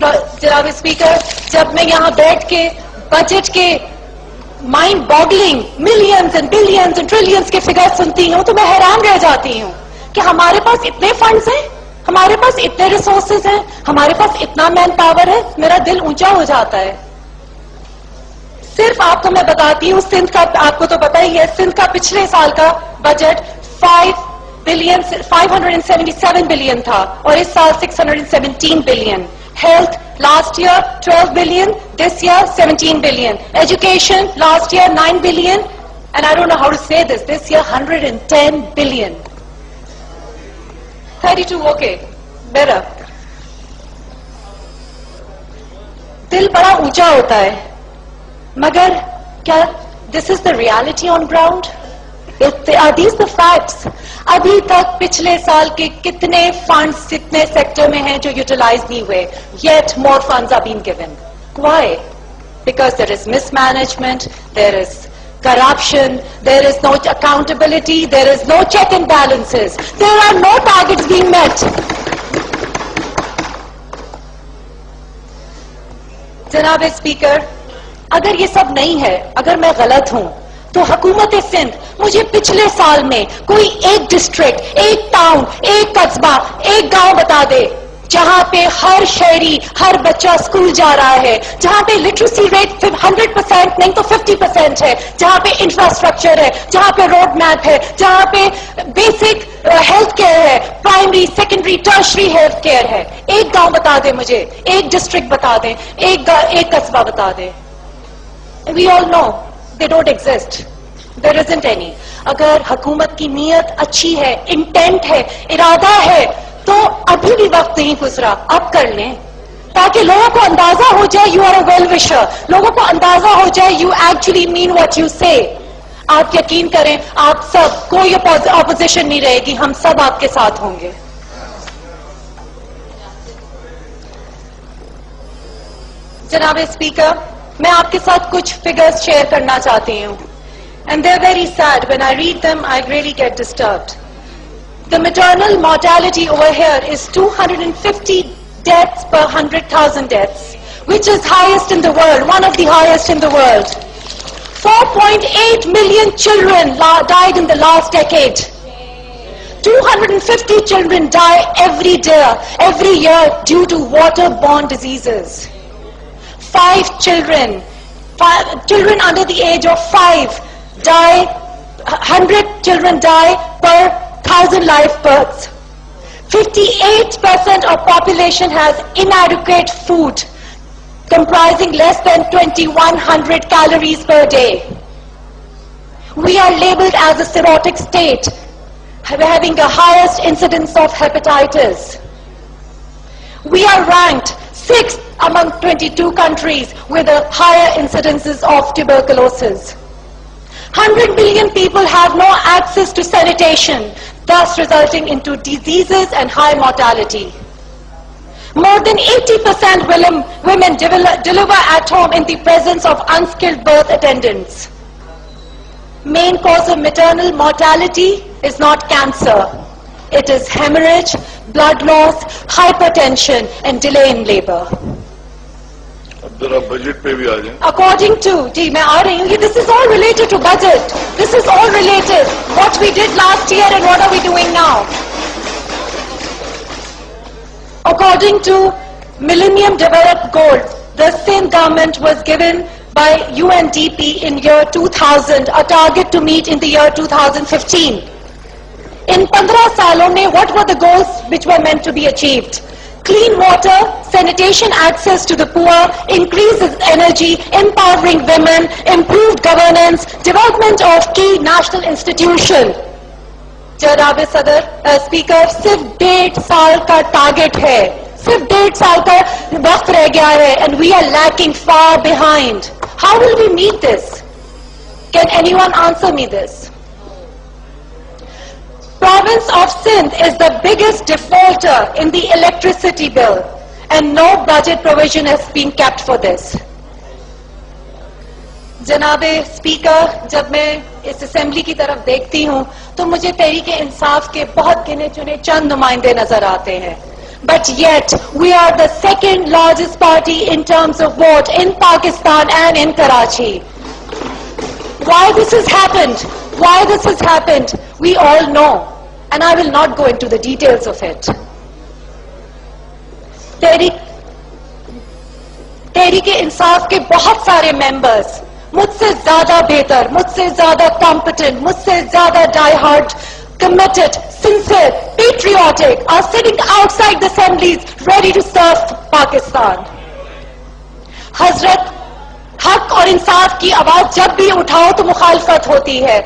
جناب اسپیکر، جب میں یہاں بیٹھ کے بجٹ کے mind boggling millions and billions and trillions کے فگر سنتی ہوں تو میں حیران رہ جاتی ہوں کہ ہمارے پاس اتنے فنڈز ہیں، ہمارے پاس اتنے ریسورسز ہیں، ہمارے پاس اتنا مین پاور ہے، میرا دل اونچا ہو جاتا ہے. صرف آپ کو میں بتاتی ہوں، سندھ کا آپ کو تو پتا ہی ہے، سندھ کا پچھلے سال کا بجٹ 577 بلین تھا اور اس سال 617 billion. Health last year 12 billion, this year 17 billion. Education last year 9 billion and I don't know how to say this year 110 billion. 32 okay میرا دل بڑا اونچا ہوتا ہے، مگر کیا this is the reality on ground? Are these the facts? ابھی تک پچھلے سال کے کتنے فنڈز کتنے سیکٹر میں ہیں جو یوٹیلائز نہیں ہوئے؟ Yet more funds are been given. Why? Because there is mismanagement, there is corruption, there is no accountability, there is no check and balances, there are no targets being met. جناب speaker, اگر یہ سب نہیں ہے، اگر میں غلط ہوں تو حکومت سندھ مجھے پچھلے سال میں کوئی ایک ڈسٹرکٹ، ایک ٹاؤن، ایک قصبہ، ایک گاؤں بتا دے جہاں پہ ہر شہری، ہر بچہ اسکول جا رہا ہے، جہاں پہ لٹریسی ریٹ 100% نہیں تو 50% ہے، جہاں پہ انفراسٹرکچر ہے، جہاں پہ روڈ میپ ہے، جہاں پہ بیسک ہیلتھ کیئر ہے، primary secondary tertiary health care ہے. ایک گاؤں بتا دیں مجھے، ایک ڈسٹرکٹ بتا دیں، ایک قصبہ بتا دیں. We all know they don't exist, there isn't any. اگر حکومت کی نیت اچھی ہے، انٹینٹ ہے، ارادہ ہے، تو ابھی بھی وقت نہیں گزرا، اب کر لیں تاکہ لوگوں کو اندازہ ہو جائے یو آر اے ویل وشر، لوگوں کو اندازہ ہو جائے you actually mean what you سے. آپ یقین کریں، آپ سب، کوئی اپوزیشن نہیں رہے گی، ہم سب آپ کے ساتھ ہوں گے. جناب اسپیکر، میں آپ کے ساتھ کچھ فگرز شیئر کرنا چاہتی ہوں. And they're very sad. When I read them, I really get disturbed. The maternal mortality over here is 250 deaths per 100,000 deaths, which is highest in the world, one of the highest in the world. 4.8 million children died in the last decade. 250 children die every year due to waterborne diseases. 5 children under the age of 5 die, 100 children die per 1,000 live births. 58% of population has inadequate food, comprising less than 2,100 calories per day. We are labeled as a cirrhotic state, having the highest incidence of hepatitis. We are ranked 6th among 22 countries with the higher incidences of tuberculosis. 100 million people have no access to sanitation, thus resulting into diseases and high mortality. More than 80% women deliver at home in the presence of unskilled birth attendants. Main cause of maternal mortality is not cancer. It is hemorrhage, blood loss, hypertension, and delay in labor. ذرا budget پہ بھی آ جائیں. According to, میں آ رہی ہوں, this is all related to budget. This is all related. What we did last year and what are we doing now? According to Millennium Development Goals, the Sindh government was given by UNDP in year 2000 a target to meet in the year 2015. In 15 سالوں میں what were the goals which were meant to be achieved? Clean water, sanitation access to the poor, increased energy, empowering women, improved governance, development of key national institutions. جناب صدر speaker, صرف 1.5 سال کا target ہے، صرف 1.5 سال کا وقت رہ گیا ہے and we are lacking far behind. How will we meet this? Can anyone answer me this? Province of Sindh is the biggest defaulter in the electricity bill and no budget provision has been kept for this. جناب speaker, جب میں اس assembly کی طرف دیکھتی ہوں تو مجھے تحریک انصاف کے بہت گنے چنے چند نمائندے نظر آتے ہیں. but yet we are the second largest party in terms of vote in Pakistan and in Karachi. Why this has happened? Why this has happened? We all know, and I will not go into the details of it. Tehreek Insaf کے بہت سارے members مجھ سے زیادہ بہتر, مجھ سے زیادہ کمپٹنٹ, مجھ سے زیادہ ڈائی hard, committed, sincere, patriotic are sitting outside the assemblies ready to serve Pakistan. حضرت, حق اور انصاف کی آواز جب بھی اٹھاؤ تو مخالفت ہوتی ہے.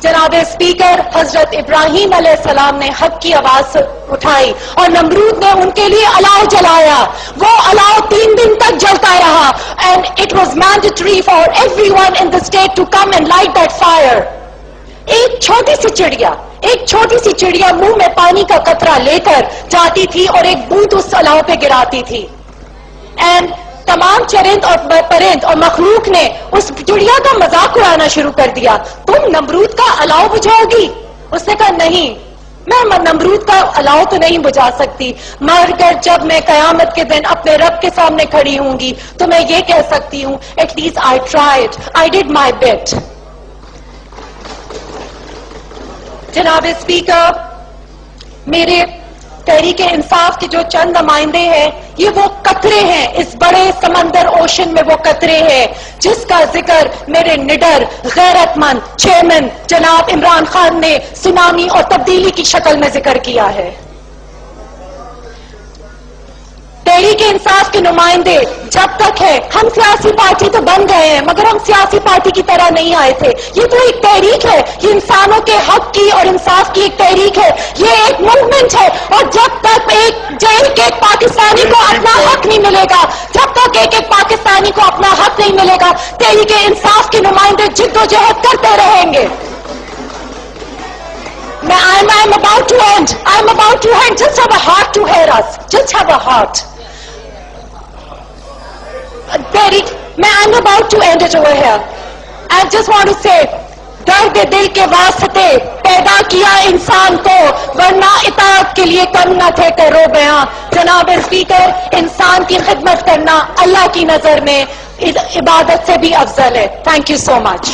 جناب اسپیکر, حضرت ابراہیم علیہ السلام نے حق کی آواز اٹھائی اور نمرود نے ان کے لیے الاؤ جلایا. وہ الاؤ 3 دن تک جلتا رہا, and it was mandatory for everyone in the state to come and light that fire. ایک چھوٹی سی چڑیا منہ میں پانی کا قطرہ لے کر جاتی تھی اور ایک بوند اس الاؤ پہ گراتی تھی. اینڈ تمام چرند اور پرند اور مخلوق نے اس چڑیا کا مذاق اڑانا شروع کر دیا. تم نمرود کا الاؤ بجھاؤ گی؟ اس نے کہا نہیں, میں نمرود کا الاؤ تو نہیں بجھا سکتی, مگر جب میں قیامت کے دن اپنے رب کے سامنے کھڑی ہوں گی تو میں یہ کہہ سکتی ہوں, at least I tried, I did my bit. جناب اسپیکر, میرے تحریک انصاف کے جو چند نمائندے ہیں یہ وہ قطرے ہیں, اس بڑے سمندر اوشن میں وہ قطرے ہیں جس کا ذکر میرے نڈر غیرت مند چیئرمین جناب عمران خان نے سونامی اور تبدیلی کی شکل میں ذکر کیا ہے. تحریک انصاف کے نمائندے جب تک ہے, ہم سیاسی پارٹی تو بن گئے ہیں مگر ہم سیاسی پارٹی کی طرح نہیں آئے تھے. یہ تو ایک تحریک ہے, یہ انسانوں کے حق کی اور انصاف کی ایک تحریک ہے, یہ ایک موومنٹ ہے. اور جب تک ایک پاکستانی کو اپنا حق نہیں ملے گا, جب تک ایک پاکستانی کو اپنا حق نہیں ملے گا, تحریک انصاف کے نمائندے جد و جہد کرتے رہیں گے. I'm about to end. Just have a heart to hear us. Just have a heart. I'm about to end it over here. I just want to say, درد دل کے واسطے پیدا کیا انسان کو, ورنہ اطاعت کے لیے کم نہ تھے کرو بیاں. جناب اسپیکر, انسان کی خدمت کرنا اللہ کی نظر میں عبادت سے بھی افضل ہے. Thank you so much.